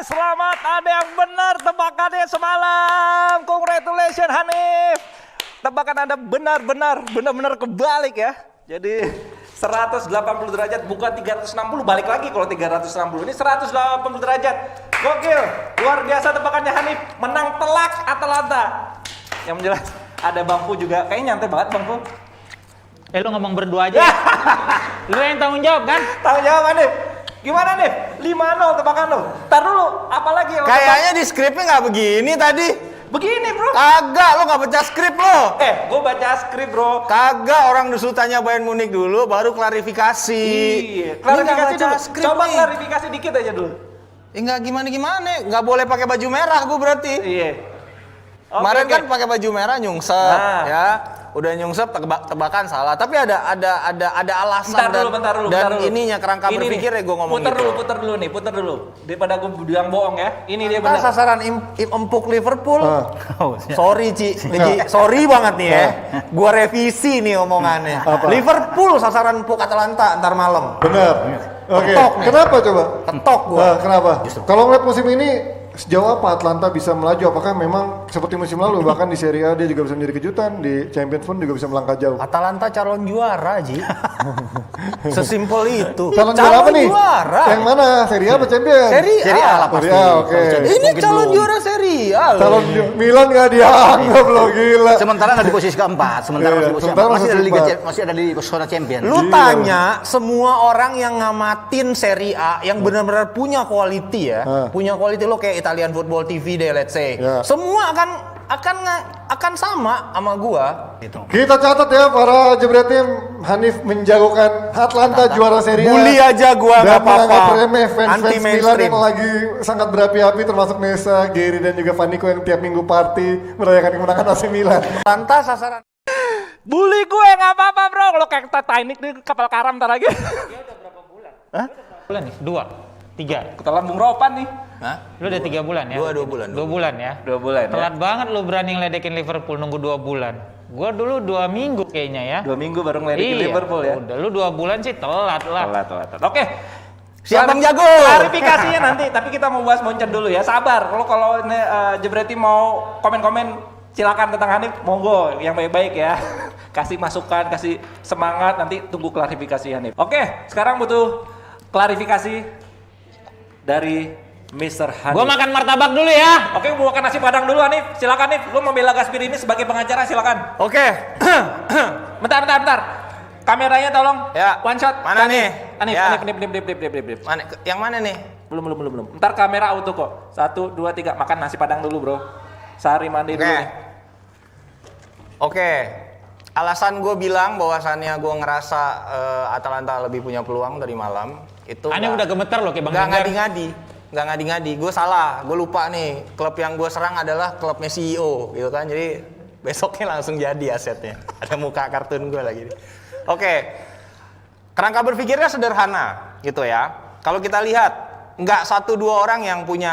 selamat, ada yang benar tebakannya semalam. Congratulations Hanif. Tebakan Anda benar-benar kebalik ya. Jadi 180 derajat bukan 360, balik lagi kalau 360. Ini 180 derajat. Gokil. Luar biasa tebakannya Hanif. Menang telak Atalanta. Yang jelas ada Bang Fu juga. Kayaknya nyantai banget Bang Fu. Lu ngomong berdua aja. Lu yang tanggung jawab kan? Tanggung jawab Hanif. Gimana nih? 5-0 tebakan lo. Ntar dulu, apalagi yang kayaknya di skripnya nggak begini tadi. Begini bro. Kagak, lo nggak baca skrip lo. Gue baca skrip bro. Kagak, orang disuruh tanya Bayern Munich dulu, baru klarifikasi. Iya, klarifikasi dulu. Coba nih. klarifikasi dikit aja dulu. Nggak gimana, nggak boleh pakai baju merah gue berarti. Iya. Kemarin kan pakai baju merah nyungsep, ya. Udah nyungsep tebakan salah, tapi ada alasan bentar dulu. Ininya kerangka berpikir ya gue ngomong puter dulu. Daripada gue bilang bohong ya. Ini dia benar. Sasaran empuk Liverpool. Sorry Ci, sorry banget nih ya. Gua revisi nih omongannya. Liverpool sasaran empuk Atalanta ntar malam. Bener. Oke. Kenapa coba? Ketok gua. Kenapa? Kalau ngeliat musim ini sejauh apa Atalanta bisa melaju? Apakah memang seperti musim lalu bahkan di Serie A dia juga bisa menjadi kejutan, di Champions pun juga bisa melangkah jauh? Atalanta calon juara, Ji. Sesimpel itu. Calon juara apa nih? Juara. Yang mana? Serie A atau Champions? Serie A lah pasti. Serie A, oke. Ini calon juara Serie A loh. Calon Milan nggak dianggap loh, gila. Sementara nggak di posisi keempat, masih ada di zona champion. Lu tanya semua orang yang ngamatin Serie A yang benar-benar punya quality ya, punya quality lo kayak Italian Football TV deh, let's say. Semua akan sama gua gitu. Kita catat ya para jebret tim, Hanif menjagokan Atalanta juara Serie A. Bully aja gua enggak apa-apa. Dan menganggap remeh fans Milan yang lagi sangat berapi-api, termasuk Nesa, Gary dan juga Vaniko yang tiap minggu party merayakan kemenangan AC Milan. Atalanta sasaran Bully gue nggak apa-apa bro. Kalau kayak Titanic di kapal karam ntar lagi. Dia udah berapa bulan? Hah? Bulan nih? 2, 3. Ketelan Bung Ropan nih. Hah? Lu udah 3 bulan ya? 2 bulan. 2 bulan ya? 2 bulan Telat banget lu berani ngeledekin Liverpool nunggu 2 bulan. Gua dulu 2 minggu kayaknya ya. 2 minggu baru ngeledekin Liverpool ya. Udah lu 2 bulan sih telat lah. Telat. Oke. Siap Bang Jago. Klarifikasinya nanti, tapi kita mau bahas Moncer dulu ya. Sabar. Kalau Jebreti mau komen-komen silakan tentang Hanif, monggo yang baik-baik ya. Kasih masukan, kasih semangat, nanti tunggu klarifikasi Hanif. Oke, sekarang butuh klarifikasi dari Mr. Hanif. Gua makan martabak dulu ya. Oke, gua makan nasi padang dulu Hanif. Silakan Hanif, lu membela Gaspir ini sebagai pengacara, silakan. Oke. Bentar. Kameranya tolong. Ya. One shot. Mana nih? Hanif, Ya. Hanif. Mana yang mana nih? Belum. Ntar kamera auto kok. 1, 2, 3. Makan nasi padang dulu, bro. Sehari mandi dulu nih. Oke. Alasan gue bilang bahwasannya gue ngerasa Atalanta lebih punya peluang dari malam itu. Aneh udah gemeter loh kayak Bang Nggak Hendar. ngadi-ngadi. Gue salah. Gue lupa nih. Klub yang gue serang adalah klubnya CEO, gitu kan. Jadi besoknya langsung jadi asetnya. Ada muka kartun gue lagi. Oke. Kerangka berpikirnya sederhana, gitu ya. Kalau kita lihat, nggak 1-2 orang yang punya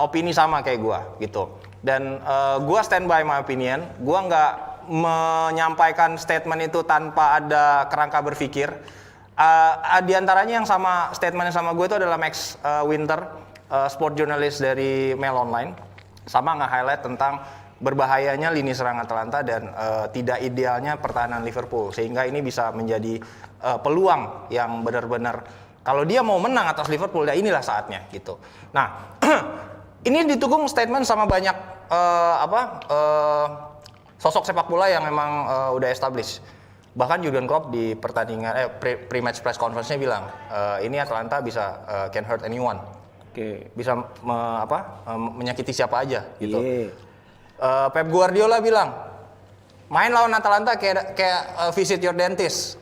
opini sama kayak gue, gitu. Dan gue stand by my opinion. Gue nggak menyampaikan statement itu tanpa ada kerangka berpikir. Di antaranya yang sama statementnya sama gue itu adalah Max Winter, sport journalist dari Mail Online, sama nge-highlight tentang berbahayanya lini serang Atalanta dan tidak idealnya pertahanan Liverpool, sehingga ini bisa menjadi peluang yang benar-benar kalau dia mau menang atas Liverpool, ya inilah saatnya gitu. Nah, ini didukung statement sama banyak sosok sepak bola yang memang udah established. Bahkan Jurgen Klopp di pertandingan pre-match press conference-nya bilang ini Atalanta bisa can hurt anyone. Oke. Bisa menyakiti siapa aja gitu. Pep Guardiola bilang main lawan Atalanta kayak visit your dentist.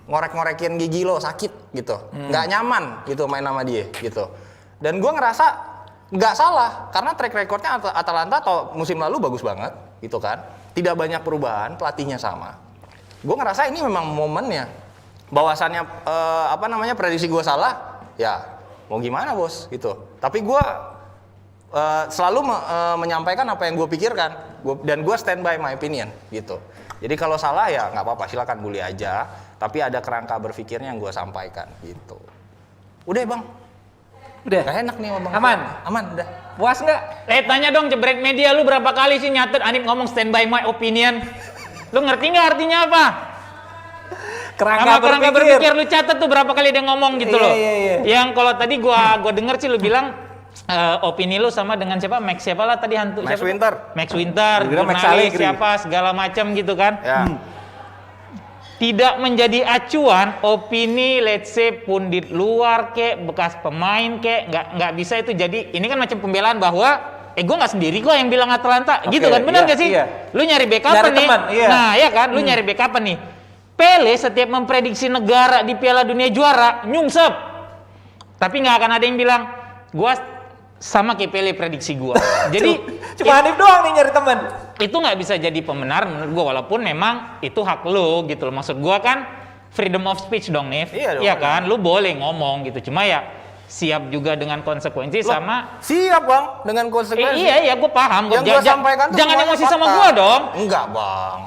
Ngorek-ngorekin gigi lo sakit gitu. Nggak nyaman gitu main sama dia gitu. Dan gue ngerasa nggak salah karena track recordnya Atalanta atau musim lalu bagus banget gitu kan. Tidak banyak perubahan, pelatihnya sama. Gue ngerasa ini memang momennya. Bahwasannya prediksi gue salah, ya mau gimana bos gitu. Tapi gue selalu menyampaikan apa yang gue pikirkan dan gue stand by my opinion gitu. Jadi kalau salah ya nggak apa-apa, silakan bully aja. Tapi ada kerangka berpikirnya yang gue sampaikan gitu. Udah bang. Udah. Gak enak nih Bang. Aman? Aman, udah. Puas nggak? Tanya dong jebret media lu berapa kali sih nyatet Hanif ngomong stand by my opinion. Lu ngerti nggak artinya apa? Sama kerangka berpikir lu catat tuh berapa kali dia ngomong gitu loh. Iya. Yang kalau tadi gua denger sih lu bilang opini lu sama dengan siapa? Max siapa lah tadi hantu Max siapa? Winter. Max Winter, Gua kira Max jurnalis Allegri. siapa segala macam gitu kan. Ya. Tidak menjadi acuan opini let's say pundit luar kek, bekas pemain kek, nggak bisa itu jadi ini kan macam pembelaan bahwa gue nggak sendiri kok yang bilang Atalanta Oke, gitu kan, benar iya, nggak sih? iya. Lu nyari backup Nyari nih. teman, iya. Nah, ya kan, lu nyari backup nih. Pele setiap memprediksi negara di Piala Dunia juara nyungsep. Tapi nggak akan ada yang bilang gua sama kayak Pele prediksi gua. Jadi Cuma Hanif doang nih nyari teman. itu nggak bisa jadi pembenar menurut gua, walaupun memang itu hak lu gitu loh. Maksud gua kan freedom of speech dong, Nif. Iya dong. Iya kan, lu boleh ngomong gitu. Cuma ya siap juga dengan konsekuensi sama Siap Bang, dengan konsekuensi. iya, gue paham. Yang gua sampaikan tuh jangan semuanya emosi sama fakta. gua dong. Enggak Bang.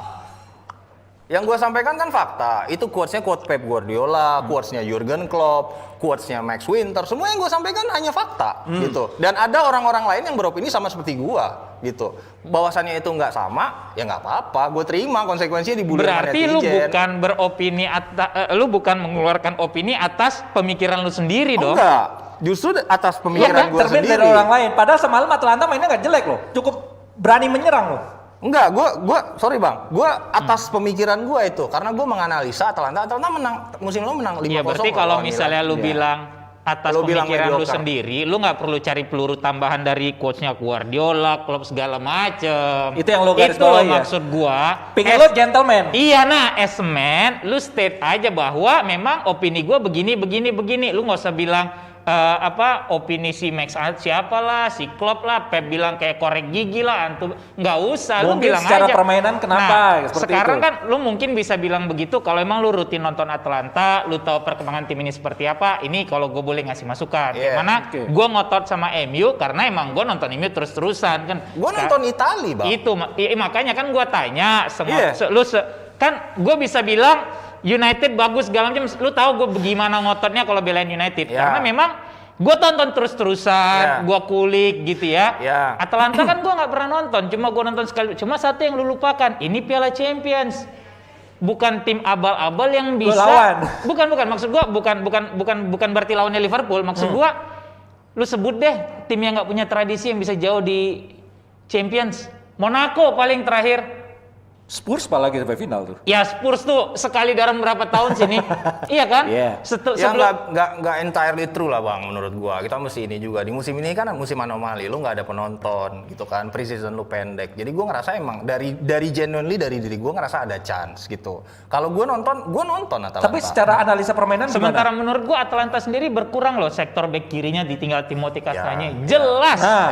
Yang gue sampaikan kan fakta. Itu quotes-nya quote Pep Guardiola, quotes-nya Jurgen Klopp, quotes-nya Max Winter. Semua yang gue sampaikan hanya fakta gitu. Dan ada orang-orang lain yang beropini sama seperti gue gitu. Bahwasannya itu nggak sama, ya nggak apa-apa. Gue terima konsekuensinya dibully sama Berarti lu netizen. bukan beropini lu bukan mengeluarkan opini atas pemikiran lu sendiri dong. Enggak. Justru atas Iya pemikiran kan, gue cermin sendiri. dari orang lain. Padahal semalam Atalanta mainnya nggak jelek loh. Cukup berani menyerang loh. Enggak, sorry Bang, gue atas pemikiran gue itu, karena gue menganalisa Atalanta menang, musim lalu menang 5-0. Iya, berarti kalau lawan misalnya Milan. lu bilang atas Lu bilang pemikiran lu mediocre. sendiri, lu nggak perlu cari peluru tambahan dari coachnya Guardiola, klub segala macem. Itu yang lu garis Itu bawahi ya? maksud gua. Pingin lo gentleman. Iya, nah, as a man, lu state aja bahwa memang opini gua begini. Lu nggak usah bilang opini si Max siapa lah, si Klopp lah, Pep bilang kayak korek gigi lah, antum nggak usah. Lu Mungkin bilang secara aja. permainan kenapa, Nah, seperti sekarang itu. kan lu mungkin bisa bilang begitu kalau emang lu rutin nonton Atalanta, lu tahu perkembangan tim ini seperti apa. Ini kalau gue boleh ngasih masukan. Iya, Mana oke. gue ngotot sama MU karena emang gue nonton MU terus-terusan kan. Gue nonton Itali Bang. Itu makanya kan gue tanya semua Iya. kan gue bisa bilang United bagus segala macam. Lu tahu gue bagaimana ngototnya kalau belain United Ya. karena memang gue tonton terus-terusan, Ya. gue kulik gitu ya. Ya. Atalanta kan gue nggak pernah nonton, cuma gue nonton sekali. Cuma satu yang lu lupakan, ini Piala Champions, bukan tim abal-abal yang bisa. lawan. Bukan maksud gue bukan berarti lawannya Liverpool. Maksud gue, lu sebut deh tim yang nggak punya tradisi yang bisa jauh di Champions. Monaco paling terakhir. Spurs apalagi sampai final tuh. Ya Spurs tuh sekali dalam berapa tahun sini, iya kan? Iya. Ya nggak entirely true lah Bang menurut gua. Kita mesti ini juga di musim ini kan musim anomali, lu nggak ada penonton gitu kan, preseason lu pendek. Jadi gua ngerasa emang dari genuinely dari diri gua ngerasa ada chance gitu. Kalau gua nonton Atalanta. Tapi secara analisa permainan Sementara gimana? menurut gua Atalanta sendiri berkurang loh sektor back kirinya ditinggal Timothy Castagne. Ya. Jelas. Nah,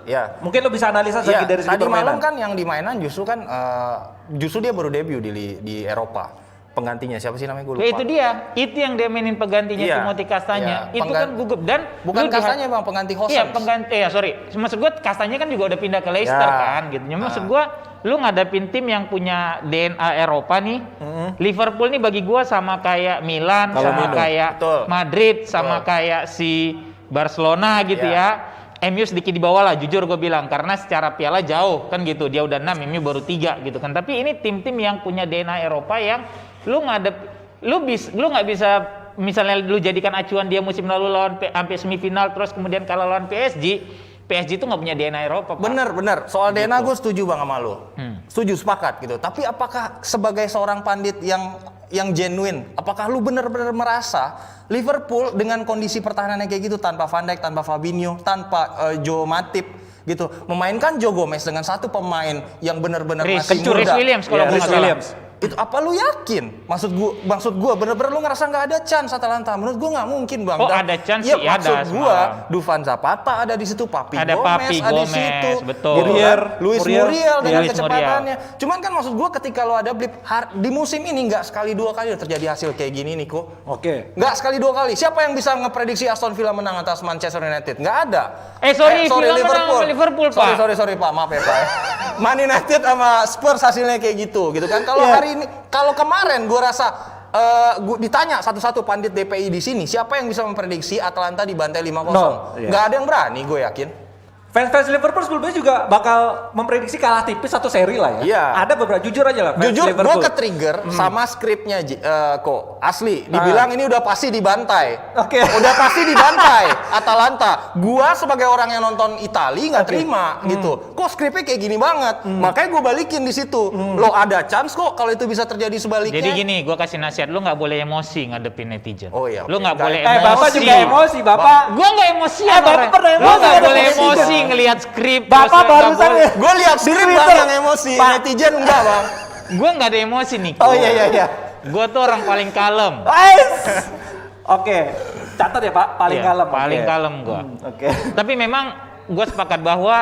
ya. mungkin lo bisa analisa Ya, sedikit dari segi tadi permainan. malam kan yang di mainan justru kan justru dia baru debut di Eropa. Penggantinya siapa sih namanya gue lupa. Ya itu dia, itu yang dia mainin penggantinya Iya, Timothy Castagne. iya. Itu kan gugup dan Bukan lu Castagne Bang, pengganti Hosens. Iya, pengganti sorry. Maksud gua Castagne kan juga udah pindah ke Leicester Ya. kan gitu. Maksud gua lu ngadapin tim yang punya DNA Eropa nih. Liverpool nih bagi gua sama kayak Milan, Kalau sama Mino. kayak Betul. Madrid, sama Betul. kayak si Barcelona gitu Ya. ya. MU sedikit di bawah lah, jujur gue bilang, karena secara piala jauh kan gitu, dia udah 6, MU baru 3 gitu kan. Tapi ini tim-tim yang punya DNA Eropa yang lu nggak bisa misalnya lu jadikan acuan dia musim lalu lawan sampai semifinal terus kemudian kalah lawan PSG itu nggak punya DNA Eropa, Pak. Bener. Soal DNA gue setuju Bang sama lu. Setuju, sepakat gitu. Tapi apakah sebagai seorang pandit yang genuine, apakah lu bener-bener merasa Liverpool dengan kondisi pertahanannya kayak gitu tanpa Van Dijk, tanpa Fabinho, tanpa Joe Matip gitu, memainkan Joe Gomez dengan satu pemain yang bener-bener masih muda. Rhys Williams kalau Iya, gue Rhys nggak salah. Williams. Itu apa lu yakin? Maksud gua bener-bener lu ngerasa nggak ada chance Atalanta? Menurut gua nggak mungkin Bang. Oh, ada chance ya, sih, ada maksud gua semalam. Dufan Zapata ada di situ, Papi Ada Gomez Papi ada di Gomez, situ, betul. gitu Muriel, kan? Luis Muriel. Muriel dengan Luis kecepatannya. Cuman kan maksud gua ketika lu ada blip di musim ini nggak sekali dua kali udah terjadi hasil kayak gini nih kok. Oke. Nggak sekali dua kali. Siapa yang bisa ngeprediksi Aston Villa menang atas Manchester United? Nggak ada. Sorry, Villa menang sama Liverpool, Pak. Sorry Pak, maaf ya Pak. Man United sama Spurs hasilnya kayak gitu kan. Kalau hari ini, kalau kemarin gua rasa ditanya satu-satu pandit DPI di sini, siapa yang bisa memprediksi Atalanta dibantai 5-0? Iya. Nggak ada yang berani, gue yakin. Fans Liverpool sebelumnya juga bakal memprediksi kalah tipis satu seri lah ya. Iya. Ada beberapa, jujur aja lah. fans Jujur, gue Liverpool. ke-trigger sama skripnya kok. Asli, dibilang ini udah pasti dibantai. Oke. Udah pasti dibantai Atalanta. Gua sebagai orang yang nonton Itali nggak terima gitu. Kok skripnya kayak gini banget? Makanya gue balikin di situ. Lo ada chance kok kalau itu bisa terjadi sebaliknya. Jadi gini, gua kasih nasihat, lu nggak boleh emosi ngadepin netizen. Oh iya, Lu oke. nggak boleh Eh, emosi. Bapak juga emosi, Bapak. Gua nggak emosi. Bapak pernah Lu emosi nggak ada boleh netizen. emosi ngelihat skrip. Bapak barusan ya. Gue lihat skrip Twitter. bang yang emosi, Pak. netizen enggak bang. Gua nggak ada emosi nih. Oh iya. Gua tuh orang paling kalem. Oke, catat ya Pak, paling Iya, kalem. paling Oke. kalem gua. Oke. Tapi memang gue sepakat bahwa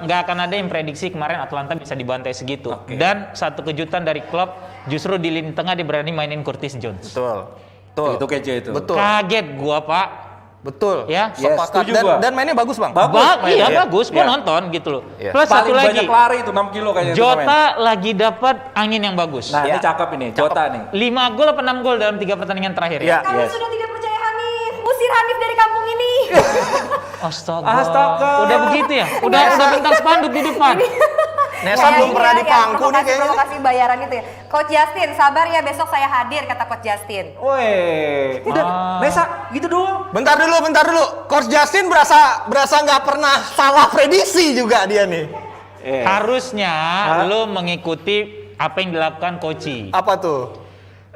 nggak akan ada yang prediksi kemarin Atalanta bisa dibantai segitu. Oke. Dan satu kejutan dari klub, justru di lini tengah dia berani mainin Curtis Jones. Betul. Itu keje itu. Betul. Kaget gua Pak. Betul. Ya. Yes, Sepakat. setuju Dan, gua. dan mainnya bagus bang. Bagus mainnya. Iya bagus, gua Iya. nonton gitu loh. Iya. Plus Paling satu lagi, banyak lari itu 6 kilo kayaknya. itu pemain. Jota lagi dapat angin yang bagus. Nah, ini Iya. cakep ini, Jota nih. 5 gol apa 6 gol dalam 3 pertandingan terakhir Iya. ya? Kalian sudah tidak percaya Hanif. Musir Hanif dari kampung ini. Astaga. Astaga. Udah begitu ya? Udah bintang spanduk di depan. Nesa belum pernah di pangku nih kayaknya. Provokasi bayaran itu ya. Coach Justin, sabar ya besok saya hadir kata Coach Justin. Woi, udah, Nesa, gitu doang. Bentar dulu. Coach Justin berasa nggak pernah salah prediksi juga dia nih. Harusnya lu mengikuti apa yang dilakukan Koci. Apa tuh?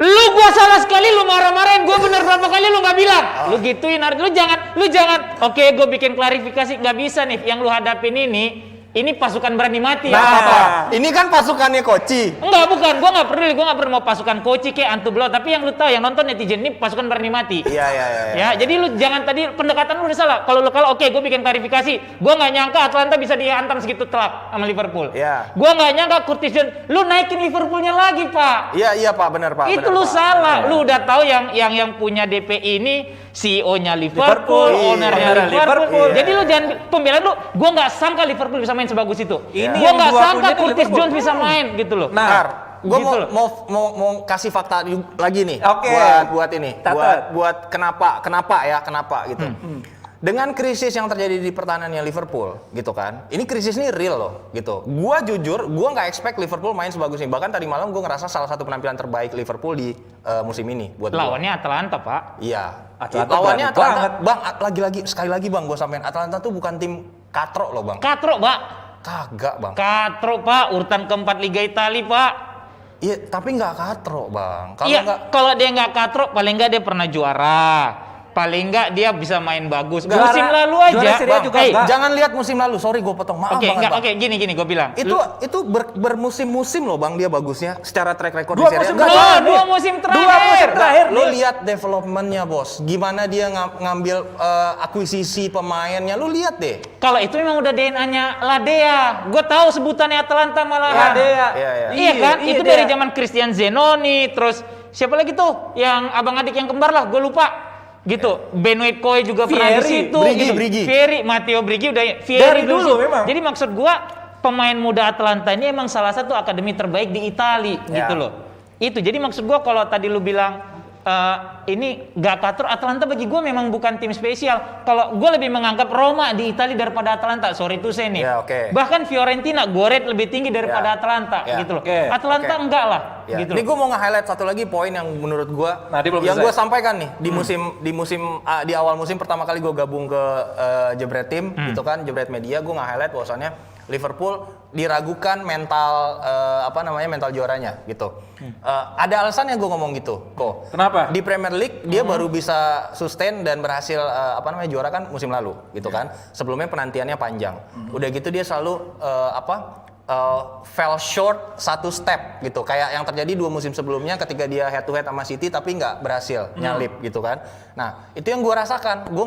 Lu gua salah sekali lu marah-marahin gua bener berapa kali lu nggak bilang. Lu gituin lu jangan. Oke, gua bikin klarifikasi nggak bisa nih yang lu hadapin ini pasukan berani mati ya. Apa? Ini kan pasukannya Koci. Enggak, bukan. Gua nggak perlu mau pasukan Koci kayak Antu Blau, tapi yang lu tahu yang nonton netizen ini pasukan berani mati. Iya. Ya, jadi lu jangan tadi pendekatan lu udah salah. Kalau lu oke, gue bikin klarifikasi. Gue nggak nyangka Atalanta bisa dihantam segitu telak sama Liverpool. Iya. Gue nggak nyangka Curtis Jones, lu naikin Liverpoolnya lagi, Pak. Iya Pak, benar Pak. Itu benar, lu Pak. salah. Lu udah tahu yang punya DPI ini CEO-nya Liverpool, ownernya Liverpool. Liverpool. Iya. Jadi lu jangan pembelaan lu. Gue nggak sangka Liverpool bisa main sebagus itu. Ini Gue yang nggak dua sangka punya tuh Curtis Liverpool. Jones bisa main gitu loh. Ntar, gue Gitu loh. mau kasih fakta lagi nih. Oke. Buat ini. Catat. Buat kenapa gitu. Dengan krisis yang terjadi di pertahanannya Liverpool, gitu kan. Ini krisis ini real loh, gitu. Gua jujur, gua nggak expect Liverpool main sebagus ini. Bahkan tadi malam gua ngerasa salah satu penampilan terbaik Liverpool di musim ini buat gua. Lawannya Atalanta, Pak. Iya. Atalanta Lawannya berani Atalanta. banget. Bang, lagi-lagi sekali lagi Bang, gua sampein Atalanta tuh bukan tim katrok loh, Bang. Katrok, Pak. Kagak, Bang. Katrok, Pak. Urutan keempat Liga Italia, Pak. Iya, tapi nggak katrok, Bang. Kalau Iya, nggak kalau dia nggak katrok, paling nggak dia pernah juara. Paling nggak dia bisa main bagus. Juara- Musim lalu juara aja. Serie A juga Hey, enggak. jangan lihat musim lalu. Sorry, gue potong. Maaf Oke, banget, enggak, Bang. oke, gini gue bilang. Itu bermusim-musim loh Bang dia bagusnya secara track record Dua di Serie A. musim Enggak, terakhir. Dua musim terakhir. Dua musim terakhir. Lo lihat developmentnya bos, gimana dia ngambil akuisisi pemainnya, lo lihat deh. Kalau itu memang udah DNA Ladea. Gue tahu sebutannya Atalanta malahan. Ladea. Iya kan? Itu dari dia. zaman Christian Zenoni, terus siapa lagi tuh? Yang abang adik yang kembar lah, gue lupa. Gitu. Benoit Koe juga pernah di Vieri, situ. Brigi, gitu. Brigi. Vieri, Matteo Brigi udah Dari dulu memang. Jadi maksud gua pemain muda Atalanta ini emang salah satu akademi terbaik di Italia gitu loh. Itu jadi maksud gua kalau tadi lu bilang ini gak katur, Atalanta bagi gue memang bukan tim spesial. Kalau gue lebih menganggap Roma di Italia daripada Atalanta. Sorry tuh saya nih. Ya, oke. Bahkan Fiorentina gue rate lebih tinggi daripada Ya. Atalanta Ya, gitu loh. oke, Atalanta oke. enggak lah Ya. gitu Ini loh. gue mau nge-highlight satu lagi poin yang menurut gue Nah, dia belum yang selesai. gue sampaikan nih di awal musim pertama kali gue gabung ke Jebret Tim gitu kan, Jebret Media, gue nge-highlight bahwasannya Liverpool diragukan mental mental juaranya gitu. Ada alasannya gue ngomong gitu kok. Kenapa? Di Premier League dia baru bisa sustain dan berhasil juara kan musim lalu gitu kan. Sebelumnya penantiannya panjang. Udah gitu dia selalu fell short satu step gitu, kayak yang terjadi 2 musim sebelumnya ketika dia head to head sama City tapi nggak berhasil nyalip gitu kan. Nah itu yang gue rasakan, gue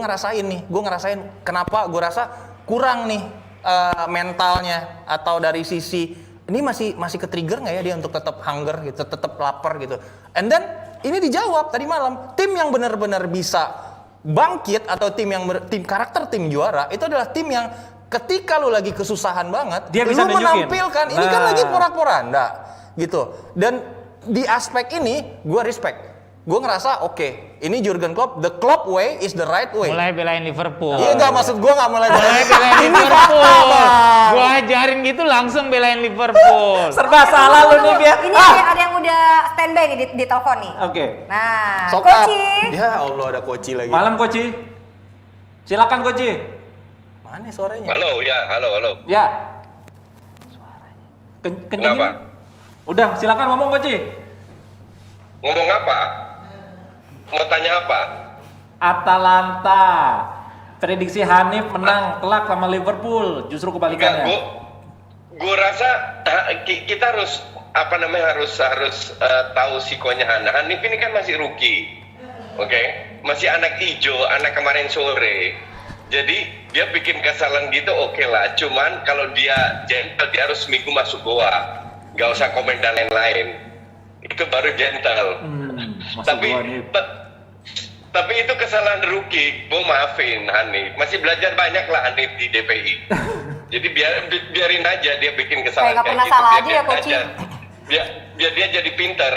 ngerasain kenapa gue rasa kurang nih mentalnya, atau dari sisi ini masih ke trigger nggak ya dia untuk tetap hunger gitu, tetap lapar gitu. And then ini dijawab tadi malam, tim yang benar-benar bisa bangkit atau tim karakter tim juara itu adalah tim yang ketika lu lagi kesusahan banget, Dia bisa lu nunjukin. menampilkan ini kan Nah. lagi porak-poranda gitu. Dan di aspek ini gue respect. Gue ngerasa oke, ini Jurgen Klopp, the Klopp way is the right way. Mulai belain Liverpool. Iya nggak, maksud gue nggak mulai Mulai belain Ini fakta, Liverpool. Bang. Gua ajarin gitu langsung belain Liverpool. Serba salah lu nih dia. Ini ada yang udah standby nih di telepon nih. Oke. Nah, Sok up. Koci. Ya Allah, ada Koci lagi. Malam Koci. Silakan Koci. Mana suaranya? Halo, ya, halo. Ya. Kencengin. Kenapa? Udah, silakan ngomong Koci. Ngomong apa? Mau tanya apa? Atalanta. Prediksi Hanif menang kelak sama Liverpool. Justru Enggak, kebalikannya. gue rasa kita harus harus tahu sikonya Hanif ini kan masih rookie, oke? Masih anak hijau, anak kemarin sore. Jadi dia bikin kesalahan gitu oke lah. Cuman kalau dia gentle dia harus seminggu masuk goa. Gak usah komen dan lain-lain. Itu baru gentle. Tapi itu kesalahan rookie, gue maafin Hanif. Masih belajar banyak lah Hanif di DPI. Jadi biarin aja dia bikin kesalahan Kayak nggak pernah salah aja ya, Koci. Biar dia jadi pinter.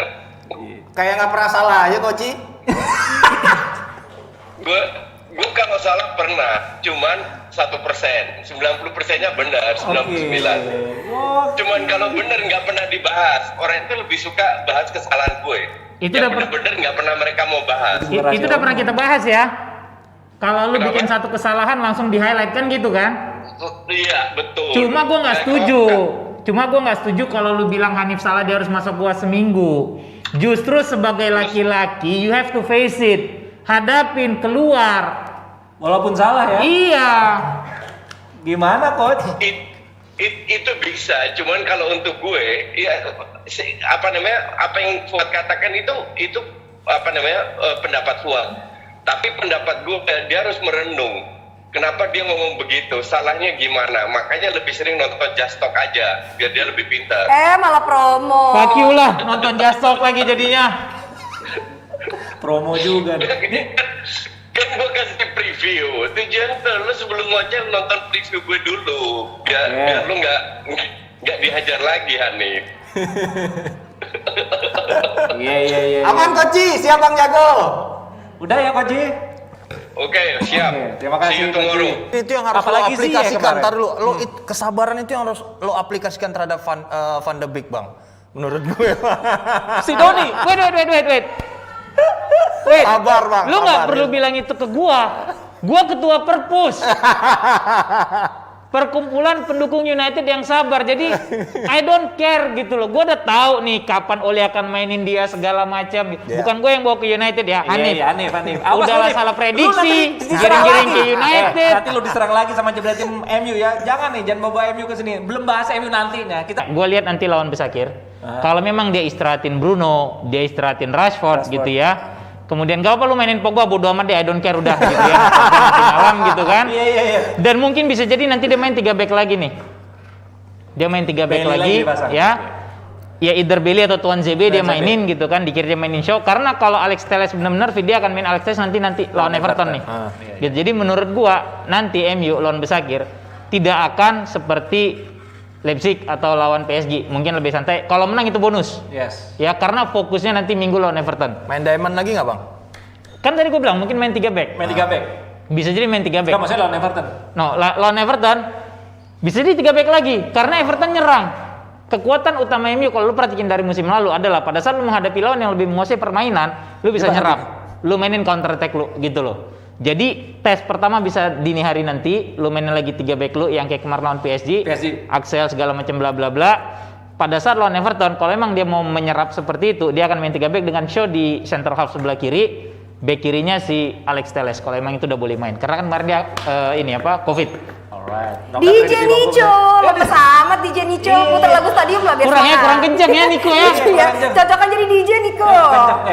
Kayak nggak pernah salah aja Koci. Gue kalau salah pernah, cuman 1%, 90%-nya benar, 99. Cuman kalau benar nggak pernah dibahas. Orang itu lebih suka bahas kesalahan gue. Itu yang udah bener-bener nggak pernah mereka mau bahas. Itu udah pernah kita bahas ya. Kalau lu bikin satu kesalahan langsung di highlight kan gitu kan? Iya betul. Cuma gua nggak setuju kalau lu bilang Hanif salah dia harus masuk gua seminggu. Justru sebagai laki-laki you have to face it. Hadapin, keluar. Walaupun salah ya. Iya. Gimana Coach? Itu bisa, cuman kalau untuk gue, ya apa yang Fuad katakan itu pendapat Fuad. Tapi pendapat gue dia harus merenung. Kenapa dia ngomong begitu? Salahnya gimana? Makanya lebih sering nonton Just Talk aja, biar dia lebih pintar. Malah promo. Fuck you lah, nonton Just Talk lagi jadinya. Promo juga nih. Kan gue kasih preview, tujuan lu sebelum ngoceh nonton preview gue dulu, biar lu nggak dihajar lagi Hanif. Iya. Aman Koci, siap Bang Jago. Udah ya Koci. Oke, siap. Oke, terima kasih, See you tomorrow. Itu yang harus Apalagi lo sih ya aplikasikan. kemarin. Ntar dulu, kesabaran itu yang harus lo aplikasikan terhadap Van de Beek Bang. Menurut gue. Si Doni, wait. Sabar Bang. Lu nggak sabar. perlu bilang itu ke gua. Gua ketua Perpus. Perkumpulan pendukung United yang sabar. Jadi I don't care gitu loh. Gua udah tahu nih kapan Oli akan mainin dia segala macam. Bukan gue yang bawa ke United ya, Hanif. Iya, Hanif. Udahlah salah prediksi. Giring-giring ke United. Nanti lu diserang lagi sama jebret tim MU ya. Jangan bawa MU ke sini. Belum bahas MU nantinya. Gue lihat nanti lawan Besakir. Kalau memang dia istirahatin Bruno, dia istirahatin Rashford gitu ya. Kemudian gak apa lu mainin Pogba, bodo amat deh, I don't care udah gitu ya. Nanti malam gitu kan. Iya. Dan mungkin bisa jadi nanti dia main 3 back lagi nih. Dia main 3 back Bailey lagi lagi dipasang. ya. Ya either Bailey atau Tuan ZB dia mainin gitu kan, dikira dia mainin show. Karena kalau Alex Telles benar-benar dia akan main Alex Telles nanti lawan Everton nih. Gitu. Jadi menurut gua nanti MU lawan Besakir tidak akan seperti Leipzig atau lawan PSG, mungkin lebih santai. Kalau menang itu bonus. Yes. Ya karena fokusnya nanti minggu lawan Everton. Main diamond lagi nggak Bang? Kan tadi gue bilang mungkin main 3 back. Main 3 back. Bisa jadi main 3 back. Enggak, maksudnya lawan Everton. No, lawan Everton bisa jadi 3 back lagi karena Everton nyerang. Kekuatan utama MU kalau lu perhatiin dari musim lalu adalah pada saat lu menghadapi lawan yang lebih menguasai permainan, lu bisa nyerap. Lu mainin counter attack lu gitu loh. Jadi tes pertama bisa dini hari nanti, lu mainin lagi 3 back lu yang kayak kemarin lawan PSG. Axel segala macam bla bla bla. Pada saat lawan Everton, kalau emang dia mau menyerap seperti itu, dia akan main 3 back dengan Shaw di center half sebelah kiri, back kirinya si Alex Telles. Kalau emang itu udah boleh main, karena kan kemarin dia Covid. Alright. DJ Nico, lemes amat DJ Nico. Putar lagu stadium lah biar Kurang semangat. kenceng ya Nico ya. Iya, cocokan jadi DJ Nico.